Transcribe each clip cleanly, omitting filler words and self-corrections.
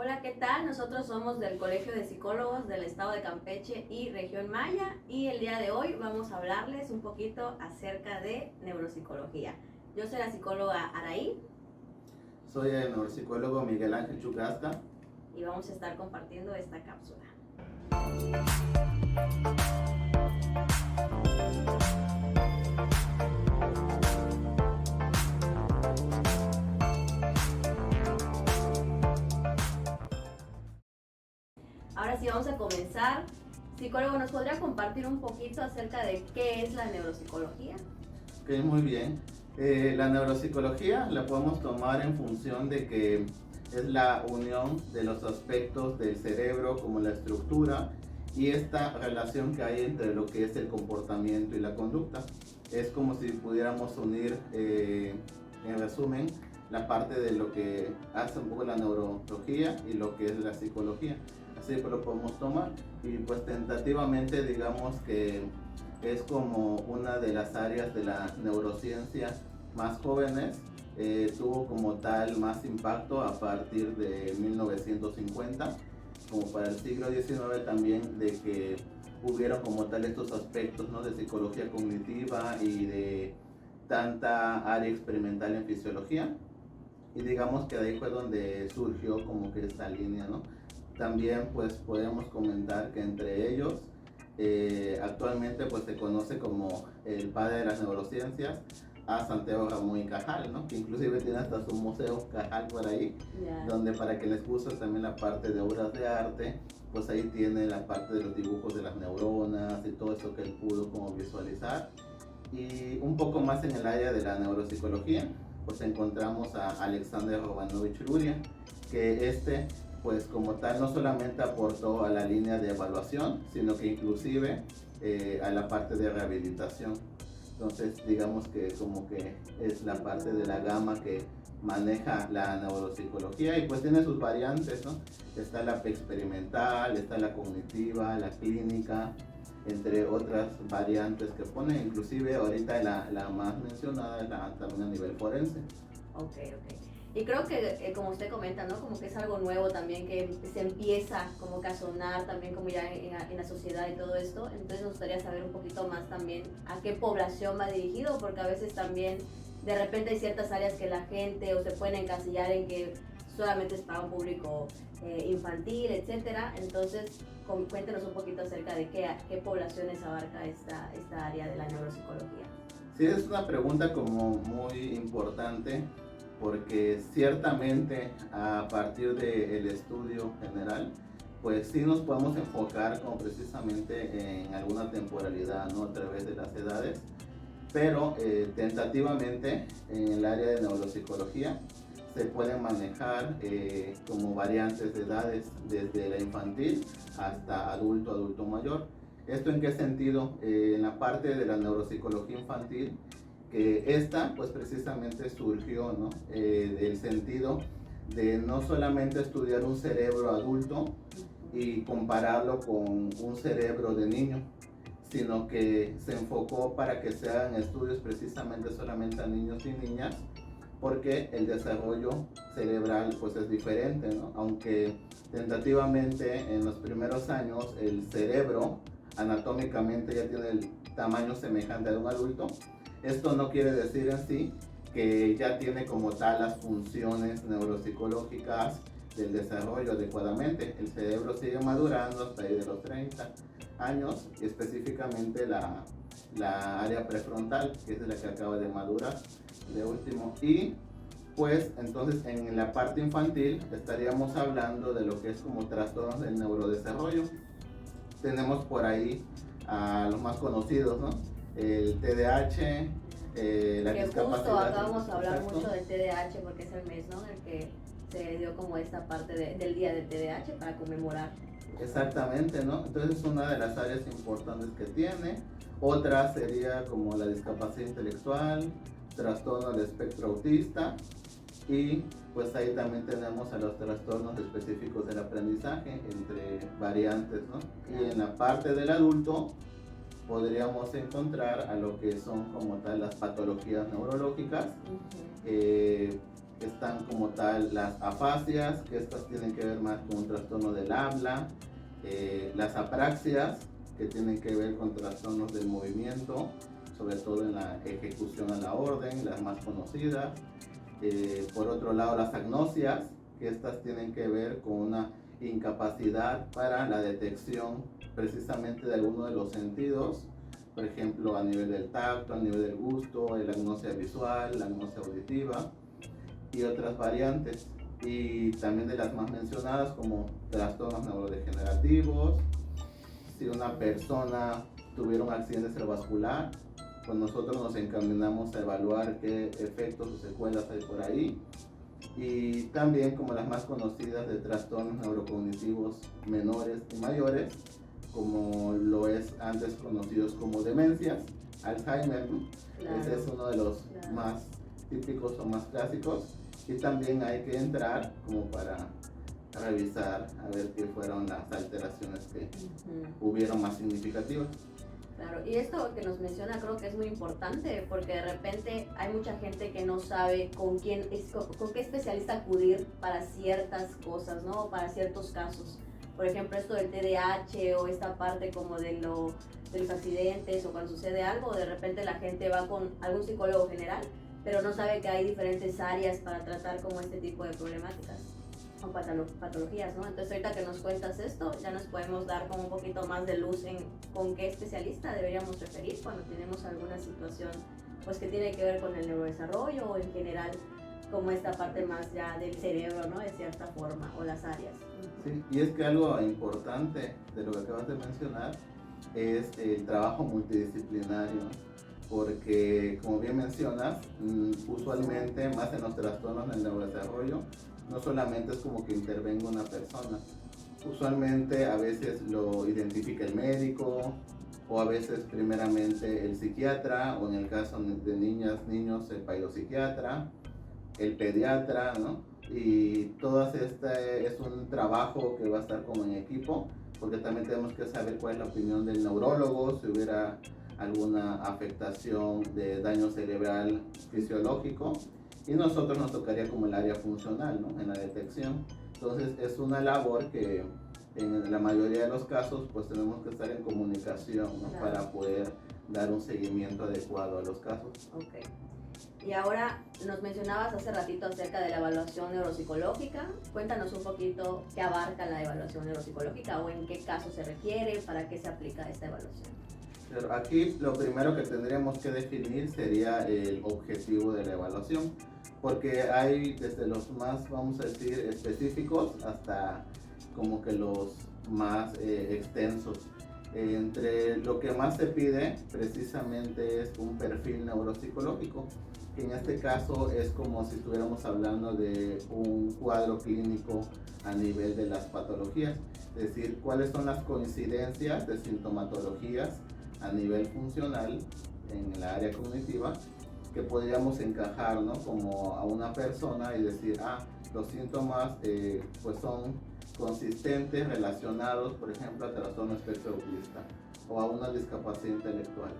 Hola, ¿qué tal? Nosotros somos del Colegio de Psicólogos del Estado de Campeche y Región Maya y el día de hoy vamos a hablarles un poquito acerca de neuropsicología. Yo soy la psicóloga Araí Soy el neuropsicólogo Miguel Ángel Chucasca. y vamos a estar compartiendo esta cápsula. Ahora sí, vamos a comenzar. Psicólogo, ¿nos podría compartir un poquito acerca de qué es la neuropsicología? Ok, muy bien. La neuropsicología la podemos tomar en función de que es la unión de los aspectos del cerebro como la estructura y esta relación que hay entre lo que es el comportamiento y la conducta. Es como si pudiéramos unir, en resumen, la parte de lo que hace un poco la neurología y lo que es la psicología. Así pues lo podemos tomar y pues tentativamente digamos que es como una de las áreas de la neurociencia más jóvenes. Tuvo como tal más impacto a partir de 1950, como para el siglo XIX también, de que hubieron como tal estos aspectos, ¿no?, de psicología cognitiva y de tanta área experimental en fisiología, y digamos que de ahí fue donde surgió como que esta línea, ¿no? También pues podemos comentar que entre ellos actualmente pues se conoce como el padre de las neurociencias a Santiago Ramón y Cajal, ¿no? Que inclusive tiene hasta su museo Cajal por ahí, donde para que les guste también la parte de obras de arte, pues ahí tiene la parte de los dibujos de las neuronas y todo eso que él pudo como visualizar. Y un poco más en el área de la neuropsicología, pues encontramos a Alexander Romanovich Luria, que pues como tal no solamente aportó a la línea de evaluación, sino que inclusive a la parte de rehabilitación. Entonces digamos que como que es la parte de la gama que maneja la neuropsicología y pues tiene sus variantes, ¿no? Está la experimental, está la cognitiva, la clínica, entre otras variantes que pone, inclusive ahorita la más mencionada es también a nivel forense. Ok. Y creo que como usted comenta, ¿no? Como que es algo nuevo también que se empieza como que a sonar también como ya en la sociedad y todo esto. Entonces nos gustaría saber un poquito más también a qué población va dirigido, porque a veces también de repente hay ciertas áreas que la gente o se pueden encasillar en que solamente es para un público infantil, etcétera. Entonces cuéntenos un poquito acerca de qué poblaciones abarca esta área de la neuropsicología. Sí, es una pregunta como muy importante, porque ciertamente a partir del estudio general, pues sí nos podemos enfocar como precisamente en alguna temporalidad, ¿no?, a través de las edades, pero tentativamente en el área de neuropsicología se pueden manejar como variantes de edades desde la infantil hasta adulto mayor. ¿Esto en qué sentido? En la parte de la neuropsicología infantil, que esta pues precisamente surgió, ¿no?, del sentido de no solamente estudiar un cerebro adulto y compararlo con un cerebro de niño, sino que se enfocó para que se hagan estudios precisamente solamente a niños y niñas, porque el desarrollo cerebral pues es diferente, ¿no? Aunque tentativamente en los primeros años el cerebro anatómicamente ya tiene el tamaño semejante a un adulto, esto no quiere decir en sí que ya tiene como tal las funciones neuropsicológicas del desarrollo adecuadamente. El cerebro sigue madurando hasta ahí de los 30 años, específicamente la área prefrontal, que es la que acaba de madurar de último. Y pues entonces en la parte infantil estaríamos hablando de lo que es como trastornos del neurodesarrollo. Tenemos por ahí a los más conocidos, ¿no? El TDAH, la que discapacidad. justo acá vamos a hablar Exacto. mucho del TDAH porque es el mes, ¿no?, en el que se dio como esta parte del día del TDAH para conmemorar. Exactamente, ¿no? Entonces es una de las áreas importantes que tiene. Otra sería como la discapacidad intelectual, trastorno del espectro autista, y pues ahí también tenemos a los trastornos específicos del aprendizaje, entre variantes, ¿no? Y en la parte del adulto podríamos encontrar a lo que son como tal las patologías neurológicas, están como tal las afasias, que estas tienen que ver más con un trastorno del habla, las apraxias, que tienen que ver con trastornos del movimiento, sobre todo en la ejecución a la orden, las más conocidas. Por otro lado, las agnosias, que estas tienen que ver con una incapacidad para la detección precisamente de alguno de los sentidos, por ejemplo a nivel del tacto, a nivel del gusto, la agnosia visual, la agnosia auditiva y otras variantes. Y también de las más mencionadas como trastornos neurodegenerativos. Si una persona tuviera un accidente cerebrovascular, pues nosotros nos encaminamos a evaluar qué efectos o secuelas hay por ahí. Y también como las más conocidas de trastornos neurocognitivos menores y mayores, como lo es antes conocidos como demencias, Alzheimer, ¿no? Claro. Ese es uno de los más típicos o más clásicos, y también hay que entrar como para revisar a ver qué fueron las alteraciones que hubieron más significativas. Claro, y esto que nos menciona creo que es muy importante, porque de repente hay mucha gente que no sabe con qué especialista acudir para ciertas cosas, ¿no? Para ciertos casos. Por ejemplo, esto del TDAH o esta parte como de los accidentes, o cuando sucede algo, de repente la gente va con algún psicólogo general, pero no sabe que hay diferentes áreas para tratar como este tipo de problemáticas o patologías, ¿no? Entonces ahorita que nos cuentas esto, ya nos podemos dar como un poquito más de luz en con qué especialista deberíamos referir cuando tenemos alguna situación pues que tiene que ver con el neurodesarrollo o en general como esta parte más ya del cerebro, ¿no? De cierta forma, o las áreas. Sí, y es que algo importante de lo que acabas de mencionar es el trabajo multidisciplinario, porque como bien mencionas, usualmente más en los trastornos del neurodesarrollo, no solamente es como que intervenga una persona, usualmente a veces lo identifica el médico, o a veces primeramente el psiquiatra, o en el caso de niñas, niños, el psiquiatra, el pediatra, ¿no? Y todo este es un trabajo que va a estar como en equipo, porque también tenemos que saber cuál es la opinión del neurólogo, si hubiera alguna afectación de daño cerebral fisiológico, y nosotros nos tocaría como el área funcional, ¿no? En la detección. Entonces es una labor que en la mayoría de los casos pues tenemos que estar en comunicación, ¿no? Claro. Para poder dar un seguimiento adecuado a los casos. Okay. Y ahora nos mencionabas hace ratito acerca de la evaluación neuropsicológica. Cuéntanos un poquito qué abarca la evaluación neuropsicológica o en qué caso se requiere, para qué se aplica esta evaluación. Pero aquí lo primero que tendríamos que definir sería el objetivo de la evaluación, porque hay desde los más, vamos a decir, específicos hasta como que los más extensos. Entre lo que más se pide precisamente es un perfil neuropsicológico, que en este caso es como si estuviéramos hablando de un cuadro clínico a nivel de las patologías, es decir, cuáles son las coincidencias de sintomatologías a nivel funcional en el área cognitiva que podríamos encajar, ¿no? Como a una persona y decir, los síntomas pues son consistentes, relacionados, por ejemplo, a trastorno espectro autista o a una discapacidad intelectual.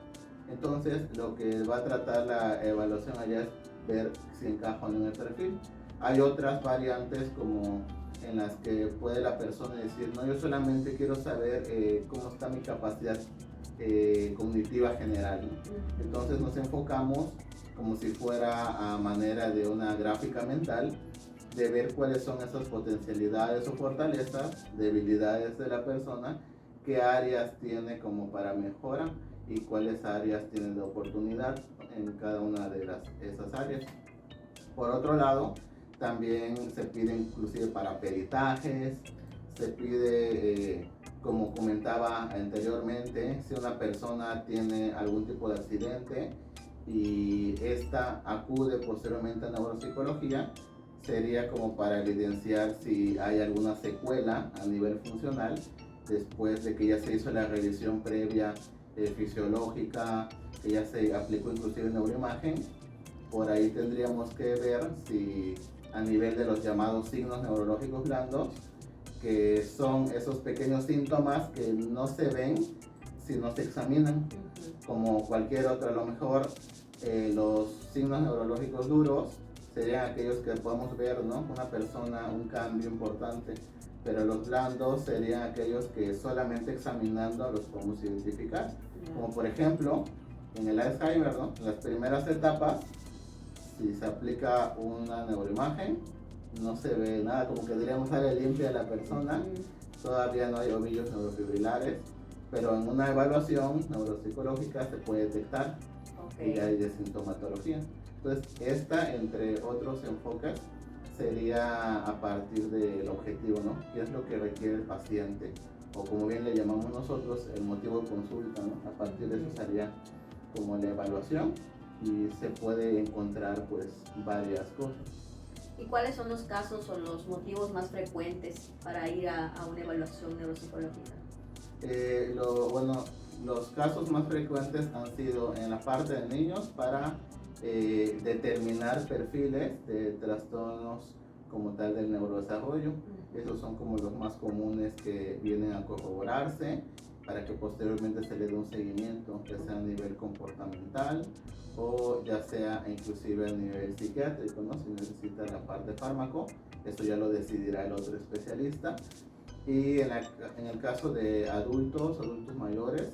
Entonces, lo que va a tratar la evaluación allá es ver si encajan en el perfil. Hay otras variantes como en las que puede la persona decir, no, yo solamente quiero saber cómo está mi capacidad cognitiva general, ¿no? Entonces nos enfocamos como si fuera a manera de una gráfica mental, de ver cuáles son esas potencialidades o fortalezas, debilidades de la persona, qué áreas tiene como para mejora y cuáles áreas tienen de oportunidad en cada una de esas áreas. Por otro lado, también se pide inclusive para peritajes, se pide, como comentaba anteriormente, si una persona tiene algún tipo de accidente y esta acude posteriormente a neuropsicología, sería como para evidenciar si hay alguna secuela a nivel funcional después de que ya se hizo la revisión previa fisiológica, que ya se aplicó inclusive neuroimagen. Por ahí tendríamos que ver si a nivel de los llamados signos neurológicos blandos, que son esos pequeños síntomas que no se ven si no se examinan, como cualquier otro. A lo mejor los signos neurológicos duros serían aquellos que podemos ver, ¿no? Una persona, un cambio importante, pero los blandos serían aquellos que solamente examinando los podemos identificar, como por ejemplo en el Alzheimer, ¿no? En las primeras etapas, si se aplica una neuroimagen, no se ve nada, como que diríamos área limpia de la persona, todavía no hay ovillos neurofibrilares, pero en una evaluación neuropsicológica se puede detectar y hay de sintomatología. Entonces, esta, entre otros enfoques, sería a partir del objetivo, ¿no? ¿Qué es lo que requiere el paciente? O como bien le llamamos nosotros, el motivo de consulta, ¿no? A partir de eso sería como la evaluación y se puede encontrar pues varias cosas. ¿Y cuáles son los casos o los motivos más frecuentes para ir a una evaluación neuropsicológica? Los casos más frecuentes han sido en la parte de niños para determinar perfiles de trastornos como tal del neurodesarrollo. Esos son como los más comunes que vienen a corroborarse para que posteriormente se le dé un seguimiento, ya sea a nivel comportamental o ya sea inclusive a nivel psiquiátrico, ¿no? Si necesita la parte de fármaco, eso ya lo decidirá el otro especialista. Y en el caso de adultos mayores,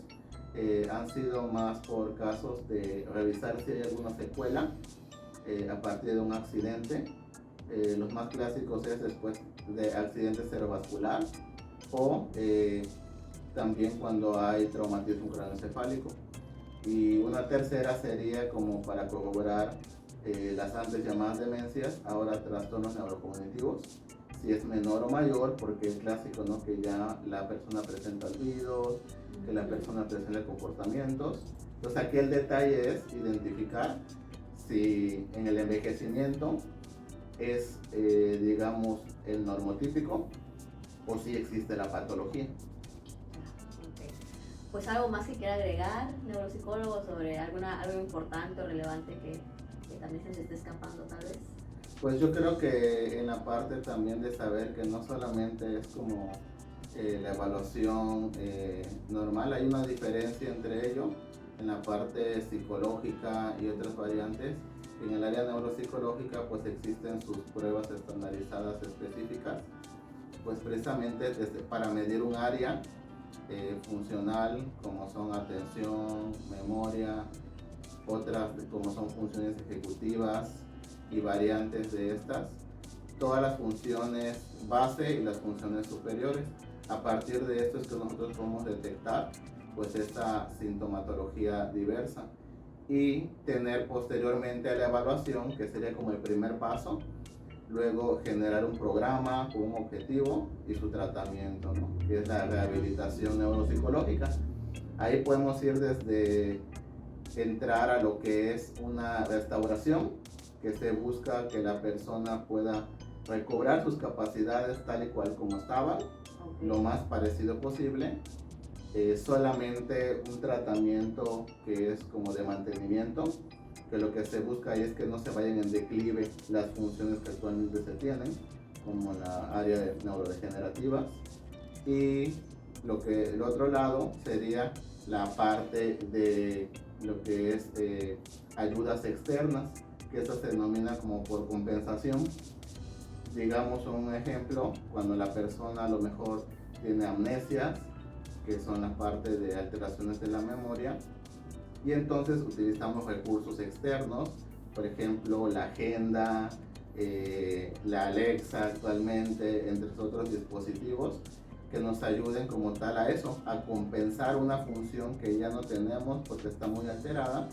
han sido más por casos de revisar si hay alguna secuela a partir de un accidente. Los más clásicos es después de accidente cerebrovascular o también cuando hay traumatismo craneoencefálico. Y una tercera sería como para corroborar las antes llamadas demencias, ahora trastornos neurocognitivos, si es menor o mayor, porque es clásico, ¿no? Que ya la persona presenta olvidos, que la persona presenta comportamientos. Entonces aquí el detalle es identificar si en el envejecimiento es, digamos, el normotípico o si existe la patología. Pues algo más que quiera agregar, neuropsicólogo, sobre algo importante o relevante que también se nos esté escapando tal vez. Pues yo creo que en la parte también de saber que no solamente es como la evaluación normal, hay una diferencia entre ello en la parte psicológica y otras variantes. En el área neuropsicológica pues existen sus pruebas estandarizadas específicas, pues precisamente para medir un área funcional como son atención, memoria, otras como son funciones ejecutivas y variantes de estas, todas las funciones base y las funciones superiores. A partir de esto es que nosotros podemos detectar pues esta sintomatología diversa y tener posteriormente a la evaluación, que sería como el primer paso, luego generar un programa con un objetivo y su tratamiento, ¿no? Que es la rehabilitación neuropsicológica. Ahí podemos ir desde entrar a lo que es una restauración, que se busca que la persona pueda recobrar sus capacidades tal y cual como estaban, lo más parecido posible. Solamente un tratamiento que es como de mantenimiento, que lo que se busca ahí es que no se vayan en declive las funciones que actualmente se tienen, como la área de neurodegenerativas. Y el otro lado sería la parte de lo que es ayudas externas, que eso se denomina como por compensación. Digamos un ejemplo, cuando la persona a lo mejor tiene amnesias, que son la parte de alteraciones de la memoria, y entonces utilizamos recursos externos, por ejemplo la agenda, la Alexa actualmente, entre otros dispositivos que nos ayuden como tal a eso, a compensar una función que ya no tenemos porque está muy alterada,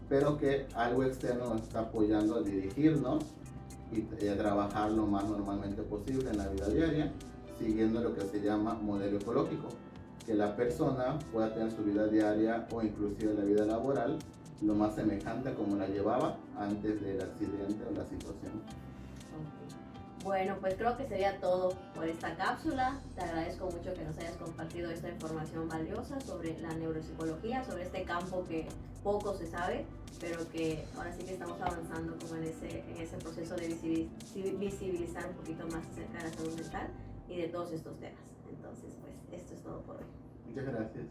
pero que algo externo nos está apoyando a dirigirnos y a trabajar lo más normalmente posible en la vida diaria, siguiendo lo que se llama modelo ecológico, que la persona pueda tener su vida diaria o inclusive la vida laboral lo más semejante a como la llevaba antes del accidente o la situación. Bueno, pues creo que sería todo por esta cápsula. Te agradezco mucho que nos hayas compartido esta información valiosa sobre la neuropsicología, sobre este campo que poco se sabe, pero que ahora sí que estamos avanzando como en ese proceso de visibilizar un poquito más acerca de la salud mental y de todos estos temas. Entonces, pues esto es todo por hoy. Muchas gracias.